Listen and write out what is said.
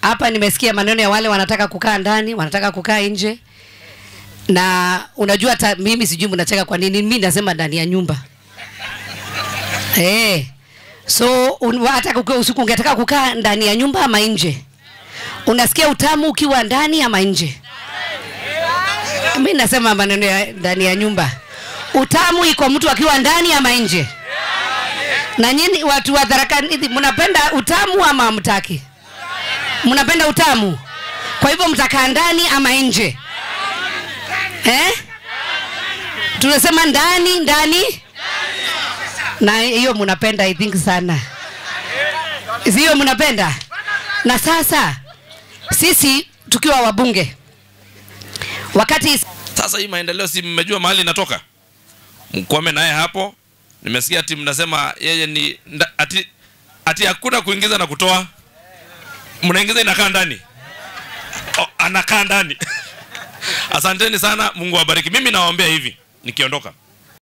Hapa nimesikia maneno ya wale wanataka kukaa ndani, wanataka kukaa nje. Na unajua hata mimi sijui mnacheka kwa nini, mimi nasema ndani ya nyumba. So hata usiku ungetaka kukaa ndani ya nyumba ama nje? Unasikia utamu ukiwa ndani ama nje? Mimi nasema maneno ya ndani ya nyumba. Utamu iko mtu akiwa ndani ama nje? Na nyinyi watu wa Tharaka Nithi mnapenda utamu ama hamtaki? Mnapenda utamu. Kwa hivyo mtakaa ndani ama nje? Tunasema ndani. Na hiyo mnapenda I think sana. Hiyo mnapenda. Na sasa sisi tukiwa wabunge wakati sasa hii maendeleo si mmejua mahali inatoka. Mkwame naye hapo. Nimesikia ati mnasema yeye ni ati hakuna kuingiza na kutoa. Mnaingiza inakaa ndani. Anakaa ndani. Asanteni sana, Mungu awabariki. Mimi nawaombea hivi nikiondoka.